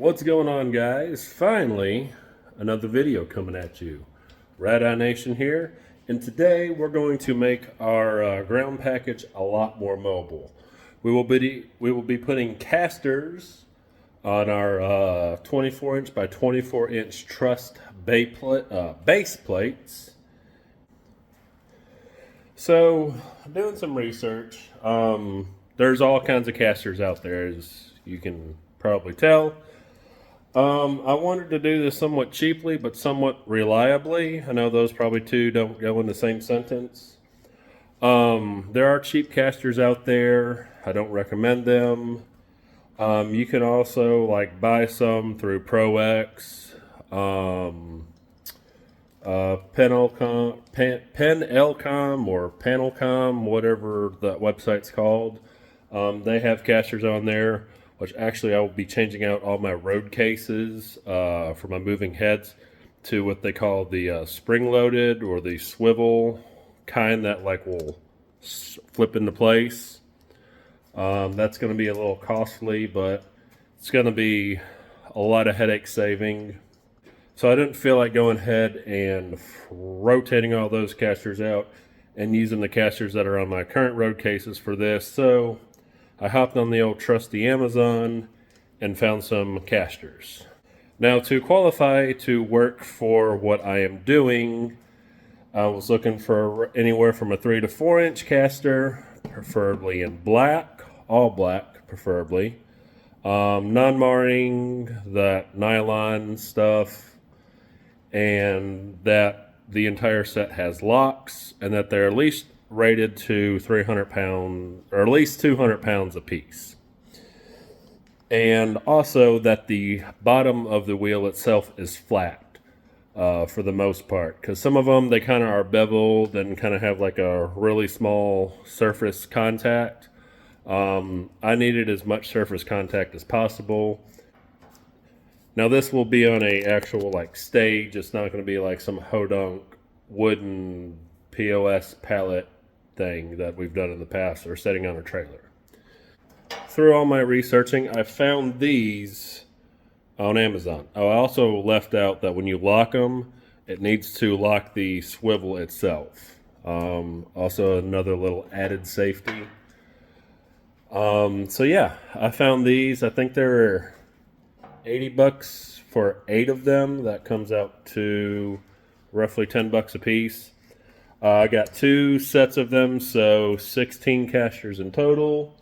What's going on, guys? Finally, another video coming at you. Rad-I-Nation here, and today we're going to make our ground package a lot more mobile. We will be putting casters on our 24-inch by 24-inch Trustt base plates. So, doing some research, there's all kinds of casters out there, as you can probably tell. I wanted to do this somewhat cheaply, but somewhat reliably. I know those probably two don't go in the same sentence. There are cheap casters out there. I don't recommend them. You can also buy some through ProX, Penelcom or Panelcom, whatever that website's called. They have casters on there, which actually I will be changing out all my road cases for my moving heads to what they call the spring-loaded or the swivel kind that will flip into place. That's going to be a little costly, but it's going to be a lot of headache saving. So I didn't feel like going ahead and rotating all those casters out and using the casters that are on my current road cases for this. So I hopped on the old trusty Amazon and found some casters. Now, to qualify to work for what I am doing, I was looking for anywhere from a 3 to 4 inch caster, preferably in black, all black preferably. Non-marring, that nylon stuff, and that the entire set has locks, and that they're at least rated to 300 pounds, or at least 200 pounds a piece. And also that the bottom of the wheel itself is flat for the most part. Because some of them, they kind of are beveled and kind of have a really small surface contact. I needed as much surface contact as possible. Now this will be on a actual stage. It's not going to be some hodunk wooden POS pallet thing that we've done in the past or setting on a trailer. Through all my researching, I found these on Amazon. I also left out that when you lock them, it needs to lock the swivel itself. Also another little added safety. So yeah, I found these. I think they're $80 for 8 of them. That comes out to roughly $10 a piece. I got 2 sets of them, so 16 casters in total.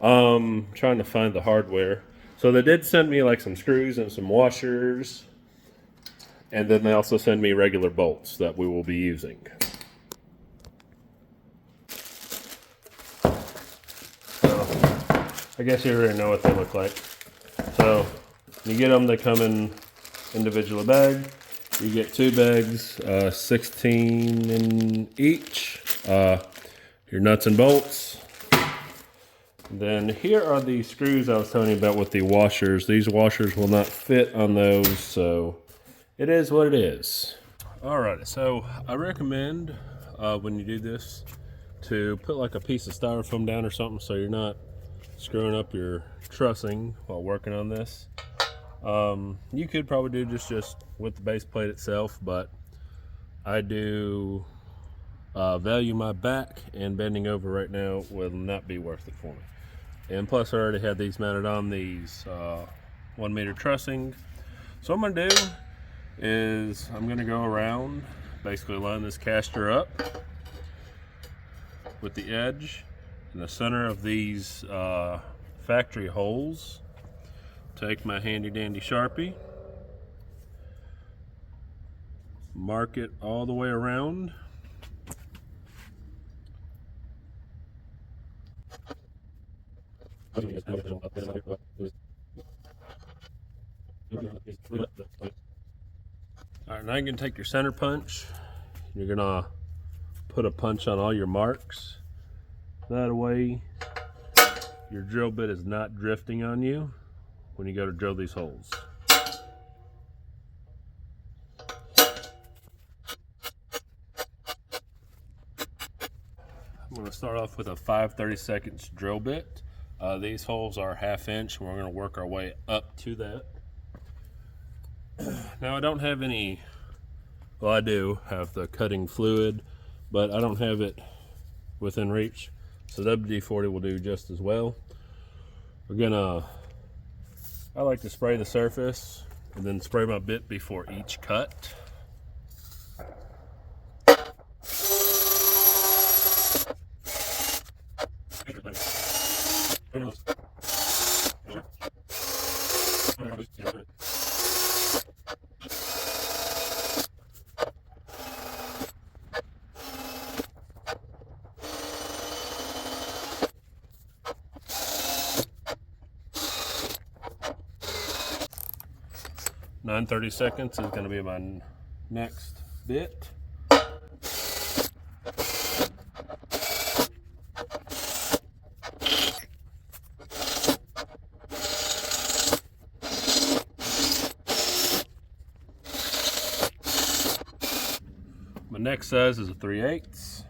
Trying to find the hardware. So they did send me some screws and some washers, and then they also send me regular bolts that we will be using. So I guess you already know what they look like. So when you get them, they come in individual bag. You get 2 bags, 16 in each. Your nuts and bolts. Then here are the screws I was telling you about with the washers. These washers will not fit on those, so it is what it is. Alright, so I recommend when you do this to put a piece of styrofoam down or something so you're not screwing up your trussing while working on this. You could probably do just with the base plate itself, but I do value my back, and bending over right now will not be worth it for me. And plus I already had these mounted on these 1 meter trussing. So what I'm going to do is I'm going to go around, basically line this caster up with the edge in the center of these factory holes. Take my handy dandy Sharpie, mark it all the way around. Alright, now you can take your center punch. You're gonna put a punch on all your marks. That way your drill bit is not drifting on you when you go to drill these holes. I'm going to start off with a 5/32 drill bit. These holes are 1/2 inch, and we're going to work our way up to that. Now I don't have any, well I do have the cutting fluid, but I don't have it within reach. So WD-40 will do just as well. I like to spray the surface and then spray my bit before each cut. Nine 30-seconds is going to be my next bit. My next size is a 3/8.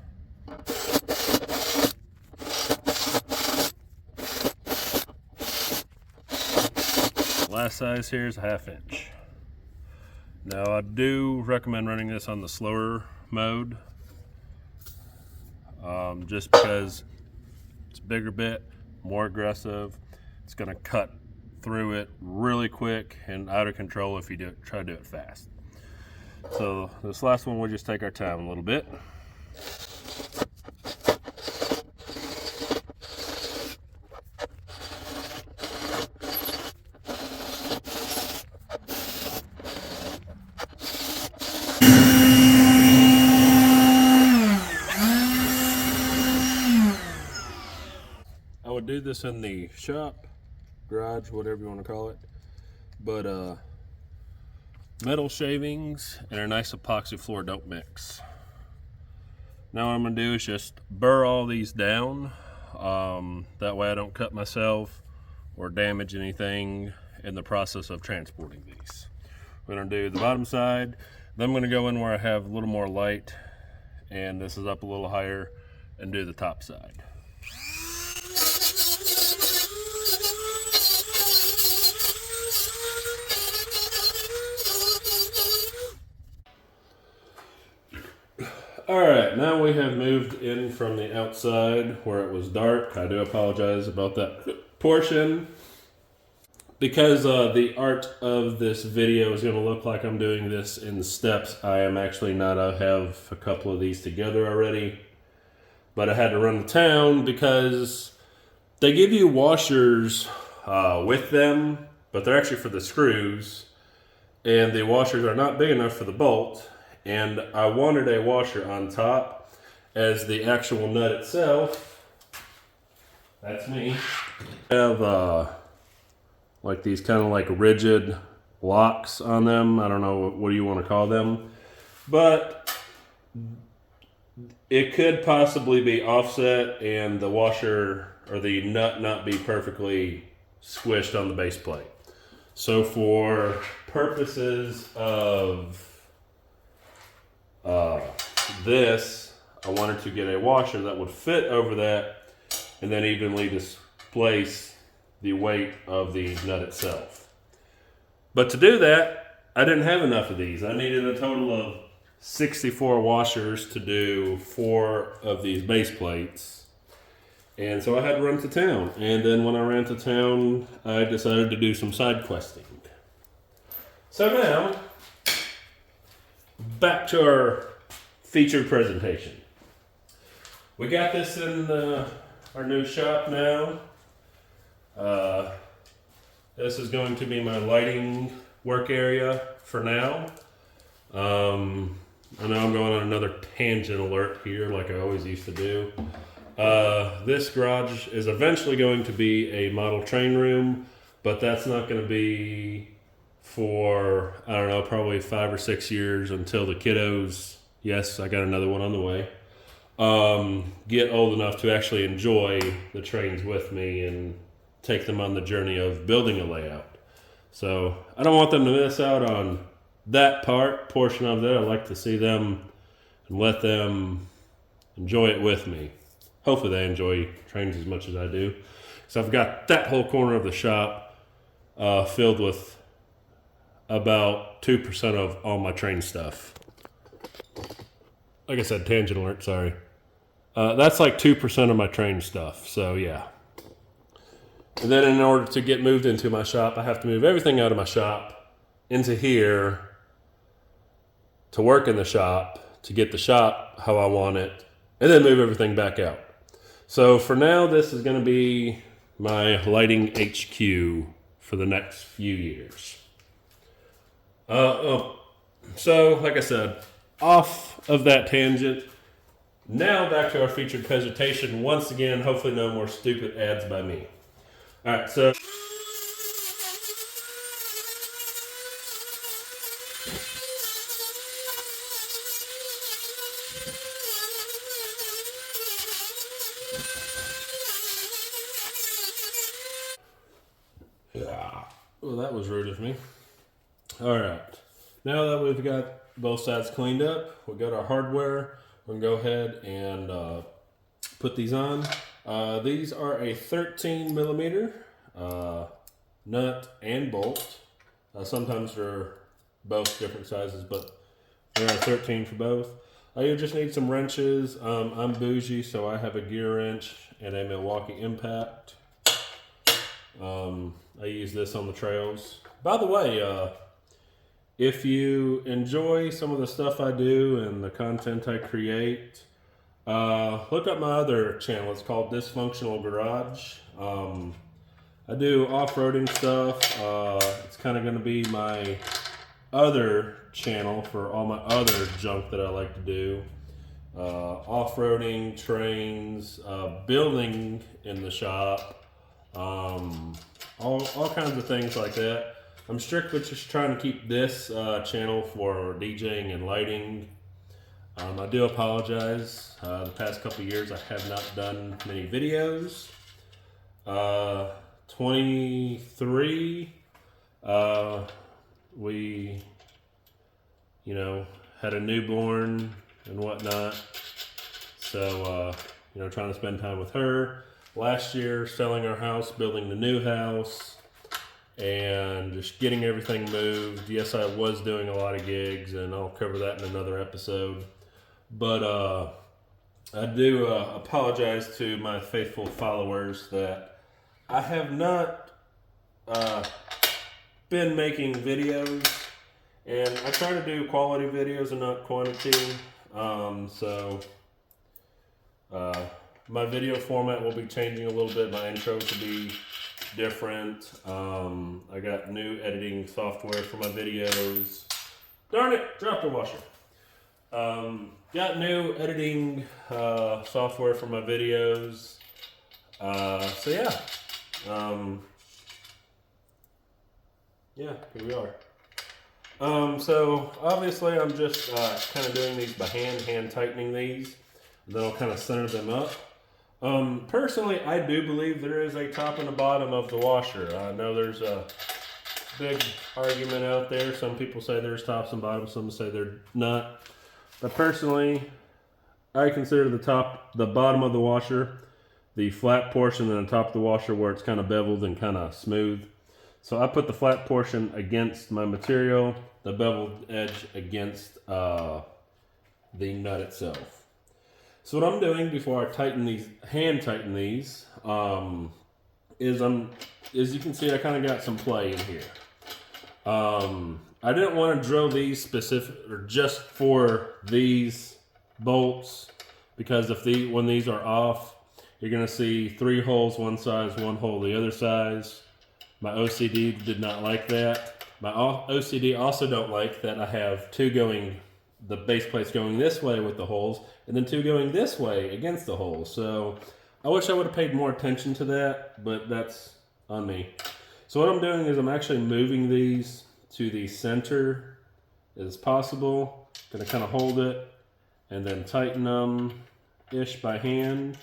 Last size here is a 1/2 inch. Now I do recommend running this on the slower mode, just because it's a bigger bit, more aggressive. It's going to cut through it really quick and out of control if you try to do it fast. So this last one, we'll just take our time a little bit. I would do this in the shop, garage, whatever you want to call it, but metal shavings and a nice epoxy floor don't mix. Now what I'm going to do is just burr all these down, that way I don't cut myself or damage anything in the process of transporting these. We're going to do the bottom side, then I'm going to go in where I have a little more light, and this is up a little higher, and do the top side. All right, now we have moved in from the outside where it was dark. I do apologize about that portion. Because the art of this video is going to look like I'm doing this in steps, I am actually not. I have a couple of these together already. But I had to run to town because they give you washers with them, but they're actually for the screws. And the washers are not big enough for the bolt. And I wanted a washer on top as the actual nut itself. That's me. I have like these kind of like rigid locks on them. I don't know, what do you want to call them? But it could possibly be offset and the washer or the nut not be perfectly squished on the base plate. So for purposes of this, I wanted to get a washer that would fit over that and then evenly displace the weight of the nut itself. But to do that, I didn't have enough of these. I needed a total of 64 washers to do 4 of these base plates. And so I had to run to town. And then when I ran to town, I decided to do some side questing. So now, back to our featured presentation. We got this in our new shop now. This is going to be my lighting work area for now. I know I'm going on another tangent alert here like I always used to do. This garage is eventually going to be a model train room, but that's not going to be for, I don't know, probably 5 or 6 years until the kiddos, yes, I got another one on the way, get old enough to actually enjoy the trains with me and take them on the journey of building a layout. So I don't want them to miss out on that portion of it. I like to see them and let them enjoy it with me. Hopefully they enjoy trains as much as I do. So I've got that whole corner of the shop filled with about 2% of all my train stuff. Like I said, tangent alert, sorry. That's like 2% of my train stuff, so yeah. And then in order to get moved into my shop, I have to move everything out of my shop into here to work in the shop, to get the shop how I want it, and then move everything back out. So for now, this is going to be my lighting HQ for the next few years. So like I said, off of that tangent, now back to our featured presentation. Once again, hopefully no more stupid ads by me. All right, so well, that was rude of me. All right, now that we've got both sides cleaned up, we got our hardware. We're gonna go ahead and put these on. These are a 13 millimeter nut and bolt. Sometimes they're both different sizes, but they're a 13 for both. You just need some wrenches. I'm bougie, so I have a gear wrench and a Milwaukee Impact. I use this on the trails. By the way, if you enjoy some of the stuff I do and the content I create, look up my other channel. It's called Dysfunctional Garage. I do off-roading stuff. It's kind of going to be my other channel for all my other junk that I like to do. Off-roading, trains, building in the shop, all kinds of things like that. I'm strictly just trying to keep this channel for DJing and lighting. I do apologize. The past couple years I have not done many videos. 23, we, had a newborn and whatnot. So, trying to spend time with her. Last year, selling our house, building the new house, and just getting everything moved. Yes, I was doing a lot of gigs, and I'll cover that in another episode. But I do apologize to my faithful followers that I have not been making videos, and I try to do quality videos and not quantity. My video format will be changing a little bit. My intro will be different. I got new editing software for my videos. Darn it, dropped the washer. Got new editing software for my videos. So yeah. Here we are. So obviously I'm just kind of doing these by hand tightening these. And then I'll kind of center them up. Personally, I do believe there is a top and a bottom of the washer. I know there's a big argument out there. Some people say there's tops and bottoms, some say they're not. But personally, I consider the bottom of the washer, the flat portion, and the top of the washer where it's kind of beveled and kind of smooth. So I put the flat portion against my material, the beveled edge against the nut itself. So what I'm doing before I hand tighten these, is as you can see, I kind of got some play in here. I didn't want to drill these just for these bolts, because when these are off, you're going to see 3 holes one size, 1 hole the other size. My OCD did not like that. My OCD also don't like that I have the base plates going this way with the holes, and then 2 going this way against the holes. So I wish I would have paid more attention to that, but that's on me. So what I'm doing is I'm actually moving these to the center as possible. Gonna kind of hold it and then tighten them-ish by hand.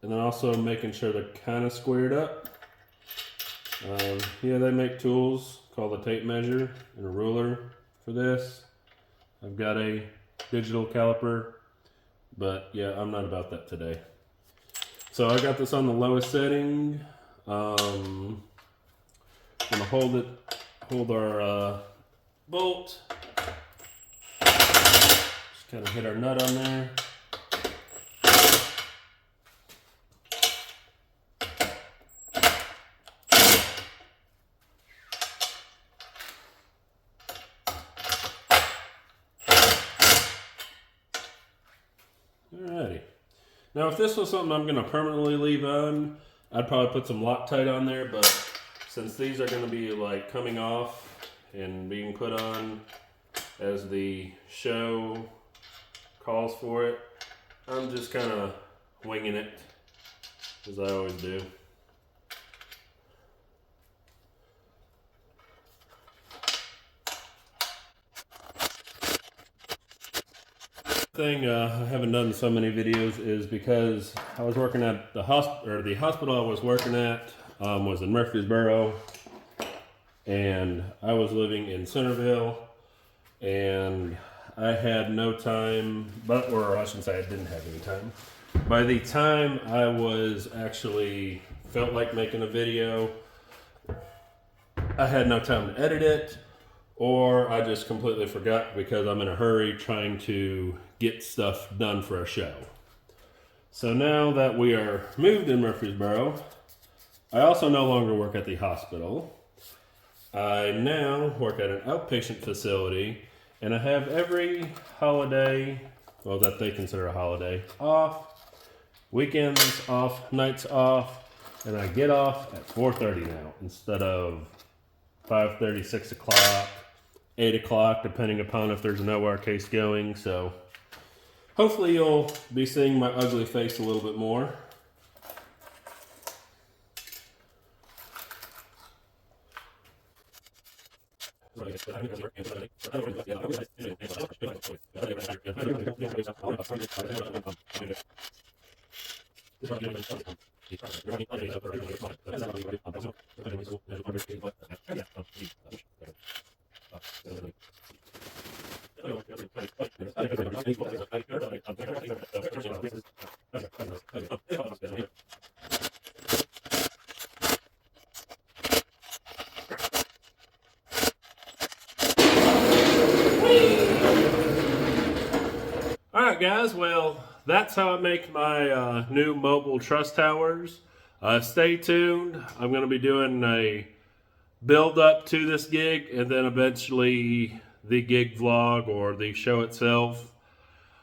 And then also making sure they're kind of squared up. They make tools called a tape measure and a ruler for this. I've got a digital caliper, but yeah, I'm not about that today. So I got this on the lowest setting. I'm gonna hold pulled our bolt. Just kind of hit our nut on there. Alrighty. Now if this was something I'm going to permanently leave on, I'd probably put some Loctite on there, but since these are going to be like coming off and being put on as the show calls for it, I'm just kind of winging it, as I always do. Thing I haven't done so many videos is because I was working at the hospital I was working at was in Murfreesboro, and I was living in Centerville, and I had no time, or I shouldn't say I didn't have any time. By the time I was actually felt like making a video, I had no time to edit it, or I just completely forgot because I'm in a hurry trying to get stuff done for a show. So now that we are moved in Murfreesboro, I also no longer work at the hospital. I now work at an outpatient facility, and I have every holiday, well, that they consider a holiday, off, weekends off, nights off, and I get off at 4:30 now instead of 5:30, 6 o'clock, 8 o'clock, depending upon if there's an OR case going. So hopefully you'll be seeing my ugly face a little bit more. Alright guys, well, that's how I make my new mobile truss towers. Stay tuned. I'm going to be doing a build up to this gig and then eventually the gig vlog or the show itself.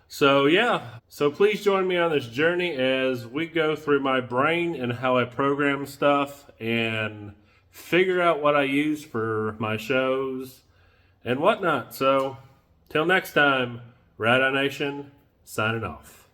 So yeah, so please join me on this journey as we go through my brain and how I program stuff and figure out what I use for my shows and whatnot. So till next time, Rad-I-Nation signing off.